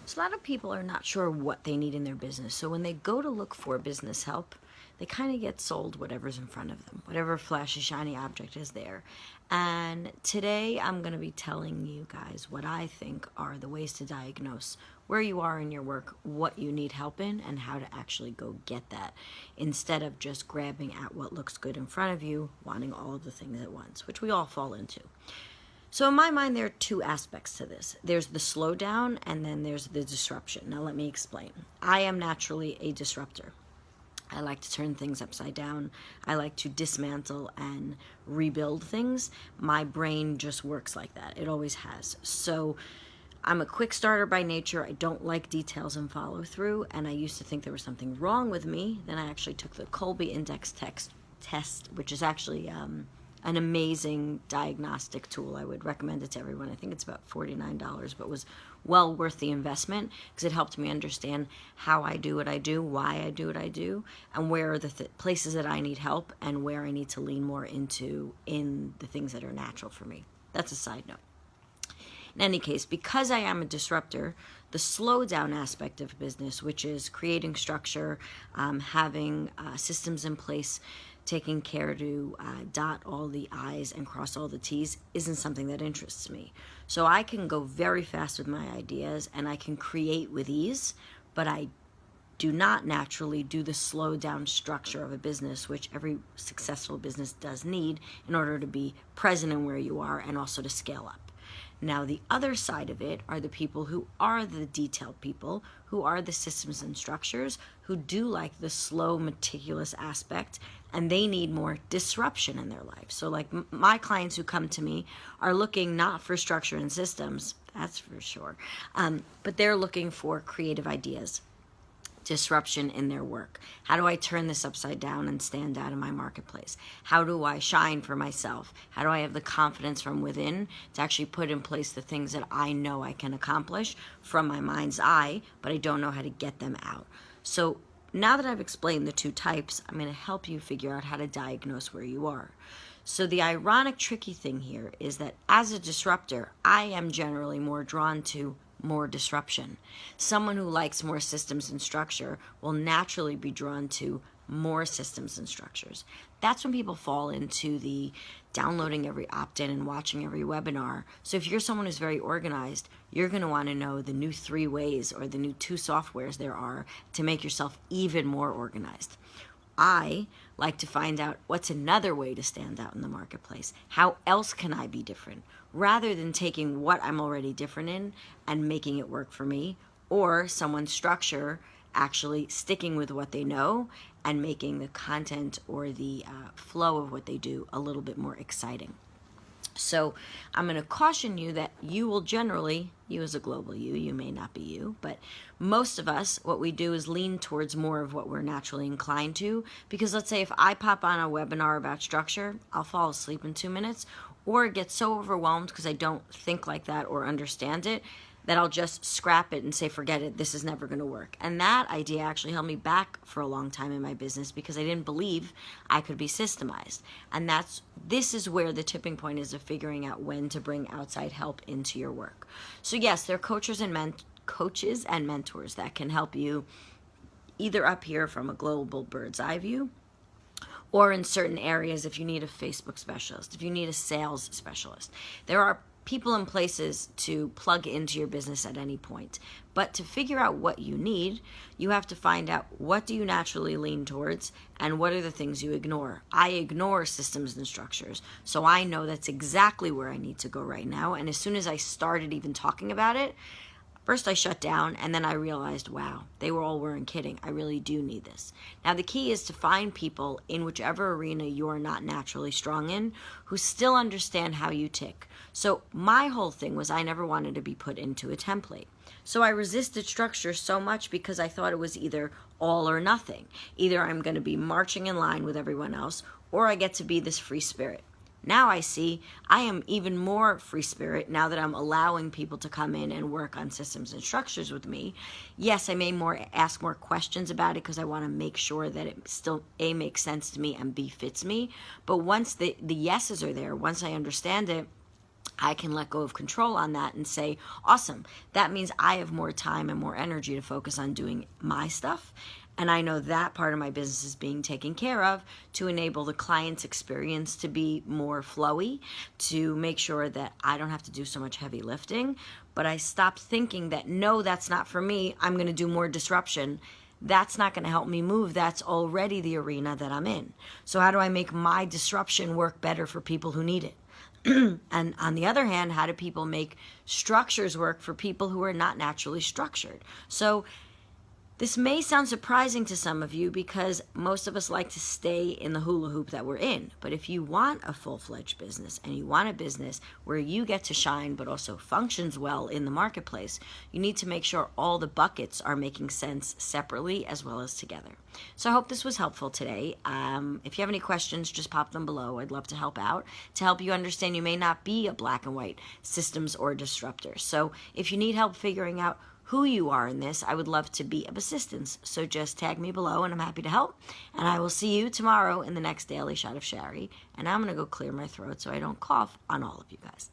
So a lot of people are not sure what they need in their business. So when they go to look for business help, they kind of get sold whatever's in front of them, whatever flashy, shiny object is there. And today I'm going to be telling you guys what I think are the ways to diagnose where you are in your work, what you need help in, and how to actually go get that instead of just grabbing at what looks good in front of you, wanting all of the things at once, which we all fall into. So in my mind, there are two aspects to this. There's the slowdown and then there's the disruption. Now let me explain. I am naturally a disruptor. I like to turn things upside down. I like to dismantle and rebuild things. My brain just works like that. It always has. So I'm a quick starter by nature. I don't like details and follow through. And I used to think there was something wrong with me. Then I actually took the Colby Index test, which is actually an amazing diagnostic tool. I would recommend it to everyone. I think it's about $49, but was well worth the investment because it helped me understand how I do what I do, why I do what I do, and where are the places that I need help and where I need to lean more into in the things that are natural for me. That's a side note. In any case, because I am a disruptor, the slowdown aspect of business, which is creating structure, having systems in place, taking care to dot all the I's and cross all the T's, isn't something that interests me. So I can go very fast with my ideas and I can create with ease, but I do not naturally do the slow down structure of a business, which every successful business does need in order to be present in where you are and also to scale up. Now, the other side of it are the people who are the detailed people, who are the systems and structures, who do like the slow, meticulous aspect, and they need more disruption in their life. So like my clients who come to me are looking not for structure and systems, that's for sure, but they're looking for creative ideas, disruption in their work. How do I turn this upside down and stand out in my marketplace? How do I shine for myself? How do I have the confidence from within to actually put in place the things that I know I can accomplish from my mind's eye, but I don't know how to get them out? So now that I've explained the two types, I'm going to help you figure out how to diagnose where you are. So the ironic, tricky thing here is that as a disruptor, I am generally more drawn to more disruption. Someone who likes more systems and structure will naturally be drawn to more systems and structures. That's when people fall into the downloading every opt-in and watching every webinar. So if you're someone who's very organized, you're going to want to know the new 3 ways or the new 2 softwares there are to make yourself even more organized. I like to find out what's another way to stand out in the marketplace. How else can I be different? Rather than taking what I'm already different in and making it work for me, or someone's structure actually sticking with what they know and making the content or the flow of what they do a little bit more exciting. So I'm going to caution you that you will generally, you as a global you may not be you, but most of us, what we do is lean towards more of what we're naturally inclined to. Because let's say if I pop on a webinar about structure, I'll fall asleep in 2 minutes or get so overwhelmed because I don't think like that or understand it that I'll just scrap it and say, forget it, this is never going to work. And that idea actually held me back for a long time in my business because I didn't believe I could be systemized. And this is where the tipping point is of figuring out when to bring outside help into your work. So yes, there are coaches and mentors that can help you either up here from a global bird's eye view, or in certain areas if you need a Facebook specialist, if you need a sales specialist. There are people and places to plug into your business at any point. But to figure out what you need, you have to find out what do you naturally lean towards and what are the things you ignore. I ignore systems and structures, so I know that's exactly where I need to go right now. And as soon as I started even talking about it, first I shut down and then I realized, wow, they weren't kidding. I really do need this. Now the key is to find people in whichever arena you're not naturally strong in who still understand how you tick. So my whole thing was I never wanted to be put into a template. So I resisted structure so much because I thought it was either all or nothing. Either I'm going to be marching in line with everyone else or I get to be this free spirit. Now I see I am even more free spirit now that I'm allowing people to come in and work on systems and structures with me. Yes, I may ask more questions about it because I want to make sure that it still A, makes sense to me and B, fits me. But once the yeses are there, once I understand it, I can let go of control on that and say, awesome, that means I have more time and more energy to focus on doing my stuff. And I know that part of my business is being taken care of to enable the client's experience to be more flowy, to make sure that I don't have to do so much heavy lifting. But I stopped thinking that, no, that's not for me. I'm going to do more disruption. That's not going to help me move. That's already the arena that I'm in. So how do I make my disruption work better for people who need it? And on the other hand, how do people make structures work for people who are not naturally structured? So this may sound surprising to some of you because most of us like to stay in the hula hoop that we're in. But if you want a full-fledged business and you want a business where you get to shine but also functions well in the marketplace, you need to make sure all the buckets are making sense separately as well as together. So I hope this was helpful today. If you have any questions, just pop them below. I'd love to help out, to help you understand you may not be a black and white systems or disruptor. So if you need help figuring out who you are in this, I would love to be of assistance. So just tag me below and I'm happy to help. And I will see you tomorrow in the next Daily Shot of Shari. And I'm going to go clear my throat so I don't cough on all of you guys.